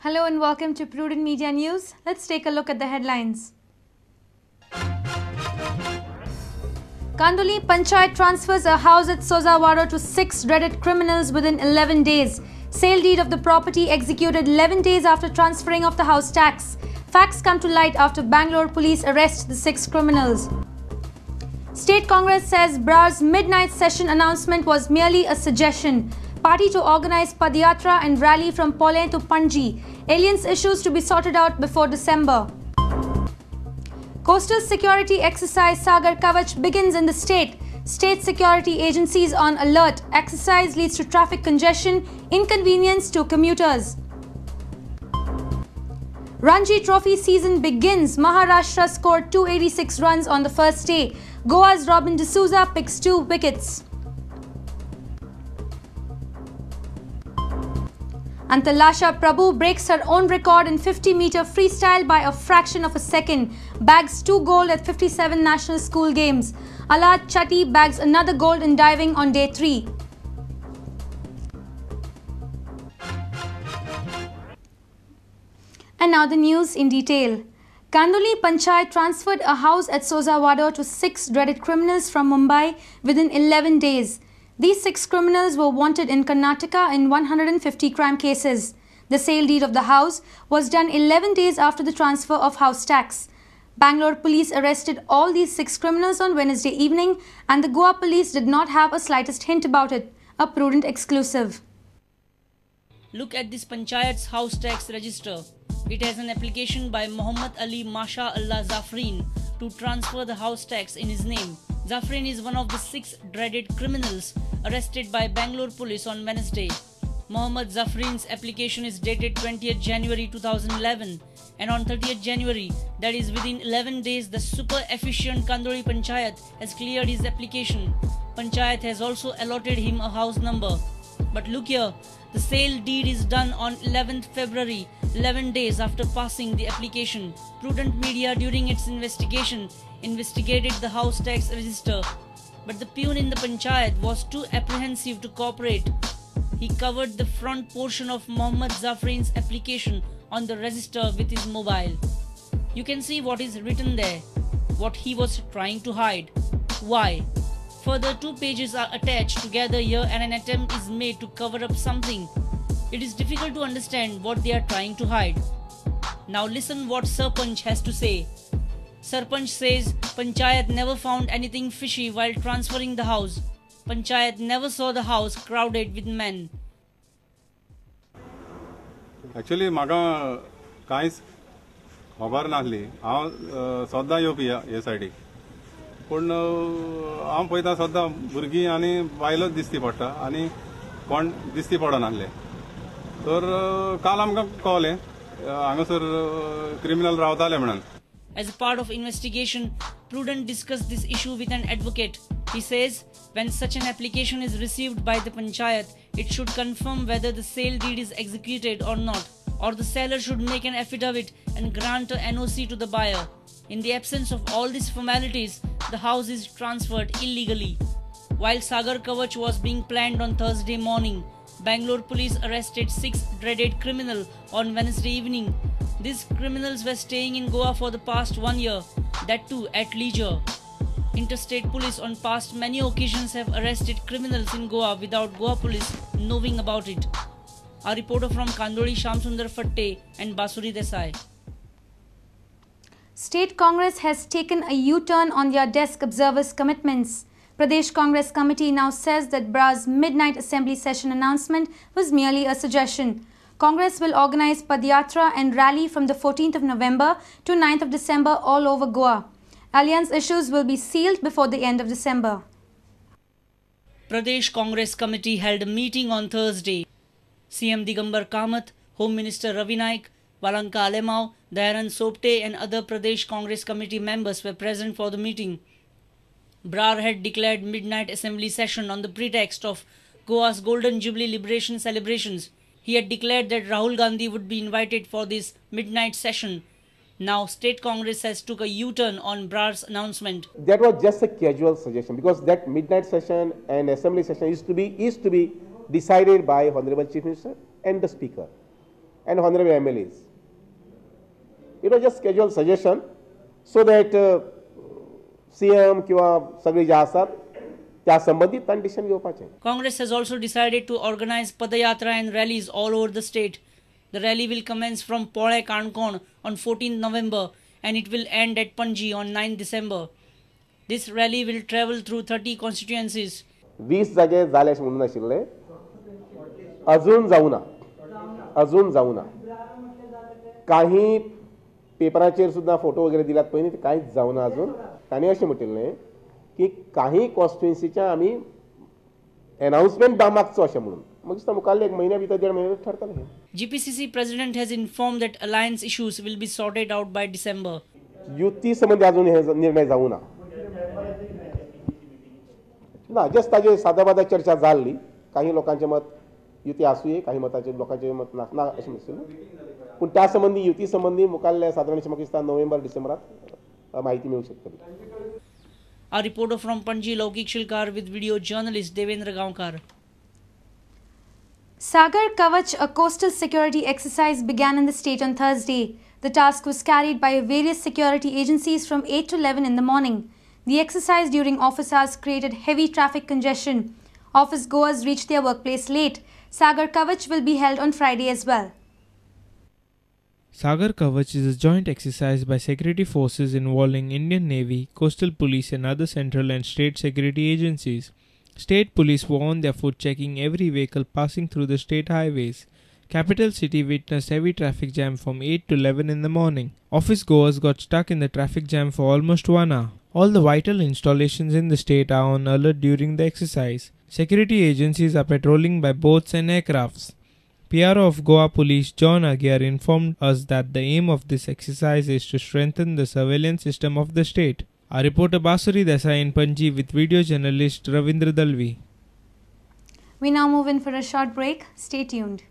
Hello and welcome to Prudent Media News. Let's take a look at the headlines. Candolim Panchayat transfers a house at Souzawado to 6 dreaded criminals within 11 days. Sale deed of the property executed 11 days after transferring of the house tax. Facts come to light after Bangalore police arrest the 6 criminals. State Congress says BRA's midnight session announcement was merely a suggestion. Party to organize Padyatra and rally from Pune to Panji. Aliens issues to be sorted out before December. Coastal security exercise Sagar Kavach begins in the state. State security agencies on alert. Exercise leads to traffic congestion, inconvenience to commuters. Ranji Trophy season begins. Maharashtra scored 286 runs on the first day. Goa's Robin D'Souza picks 2 wickets. Antalasha Prabhu breaks her own record in 50-meter freestyle by a fraction of a second. Bags 2 gold at 57 national school games. Alad Chatti bags another gold in diving on day 3. And now the news in detail. Candolim Panchayat transferred a house at Souzawado to 6 dreaded criminals from Mumbai within 11 days. These 6 criminals were wanted in Karnataka in 150 crime cases. The sale deed of the house was done 11 days after the transfer of house tax. Bangalore police arrested all these 6 criminals on Wednesday evening, and the Goa police did not have a slightest hint about it. A Prudent exclusive. Look at this Panchayat's house tax register. It has an application by Muhammad Ali Masha Allah Zafreen to transfer the house tax in his name. Zafreen is one of the 6 dreaded criminals arrested by Bangalore police on Wednesday. Muhammad Zafreen's application is dated 20th January 2011, and on 30th January, that is within 11 days, the super efficient Candolim Panchayat has cleared his application. Panchayat has also allotted him a house number. But look here, the sale deed is done on 11th February, 11 days after passing the application. Prudent Media, during its investigation, investigated the house tax register, but the peon in the Panchayat was too apprehensive to cooperate. He covered the front portion of Muhammad Zafreen's application on the register with his mobile. You can see what is written there, what he was trying to hide. Why? Further 2 pages are attached together here and an attempt is made to cover up something. It is difficult to understand what they are trying to hide. Now listen what Sarpanch has to say. Sarpanch says Panchayat never found anything fishy while transferring the house. Panchayat never saw the house crowded with men. Actually, म्हाका कांयच खबर नासली. हांव सद्दां येवपी हे सायडीक. पूण हांव पळयता सद्दां भुरगीं आनी बायलोच दिश्टी पडटा आनी कोण दिश्टी पडनासले. तर काल आमकां कळ्ळें हांगासर क्रिमिनल रावताले म्हणून. As a part of investigation, Prudent discussed this issue with an advocate. He says, when such an application is received by the Panchayat, it should confirm whether the sale deed is executed or not, or the seller should make an affidavit and grant a NOC to the buyer. In the absence of all these formalities, the house is transferred illegally. While Sagar Kavach was being planned on Thursday morning, Bangalore police arrested 6 dreaded criminals on Wednesday evening. These criminals were staying in Goa for the past 1 year, that too at leisure. Interstate police on past many occasions have arrested criminals in Goa without Goa police knowing about it. Our reporter from Kandoli, Shamsundar Fatte and Basuri Desai. State Congress has taken a U-turn on their desk observers' commitments. Pradesh Congress Committee now says that BRA's midnight assembly session announcement was merely a suggestion. Congress will organize Padyatra and rally from the 14th of November to 9th of December all over Goa. Alliance issues will be sealed before the end of December. Pradesh Congress Committee held a meeting on Thursday. CM Digambar Kamath, Home Minister Ravi Naik, Valanka Alemao, Dayaran Sopte and other Pradesh Congress Committee members were present for the meeting. Brar had declared midnight assembly session on the pretext of Goa's Golden Jubilee Liberation celebrations. He had declared that Rahul Gandhi would be invited for this midnight session. Now, State Congress has took a U-turn on Brar's announcement. That was just a casual suggestion because that midnight session and assembly session is to be decided by Honorable Chief Minister and the Speaker and Honorable MLAs. It was just casual suggestion so that CM किंवा सगळे जे आसात त्या संबंधित तांणी decision घेवपाचें. Congress has also decided to organize Padayatra and rallies all over the state. The rally will commence from Pole Kankon on 14th November and it will end at Panji on 9th December. This rally will travel through 30 constituencies. 20 जागे जाले अशें म्हणून आशिल्ले. अजून जाऊना. काही पेपराचेर सुद्धा photo वगैरे दिल्यात पळय न्ही ते कांयच जावना अजून. तांणी अशें म्हटिल्लें की काही कॉन्स्टिट्युएन्सीच्या आमी अनाउन्समेंट मागचो अशें म्हणून. मग दिसता मुखाल्ले एक महिन्या भितर 1.5 महिने ठरतलें हें. GPCC President has informed that alliance issues will be sorted out by December. युती संबंधी अजून हे निर्णय जावना. ना जस्ट ताजे सादाबादा चर्चा जाल्ली. काही लोकांचे मत युती आसूये, काही मताचे लोकांचे मत ना अशें दिसलें. पूण त्या संबंधी युती संबंधी मुखाल्ले सादारण म्हाका दिसता नोव्हेंबर डिसेंबरात माहिती मेळूंक शकतली. A reporter from Panji, Laukik Shilkar, with video journalist Devendra Gaonkar. Sagar Kavach, a coastal security exercise, began in the state on Thursday. The task was carried by various security agencies from 8 to 11 in the morning. The exercise during office hours created heavy traffic congestion. Office goers reached their workplace late. Sagar Kavach will be held on Friday as well. Sagar Kavach is a joint exercise by security forces involving Indian Navy, Coastal Police and other central and state security agencies. State police were on their foot checking every vehicle passing through the state highways. Capital city witnessed heavy traffic jam from 8 to 11 in the morning. Office goers got stuck in the traffic jam for almost 1 hour. All the vital installations in the state are on alert during the exercise. Security agencies are patrolling by boats and aircrafts. PRO of Goa Police John Agyar informed us that the aim of this exercise is to strengthen the surveillance system of the state. Our reporter Basuri Desai in Panji with video journalist Ravindra Dalvi. We now move in for a short break. Stay tuned.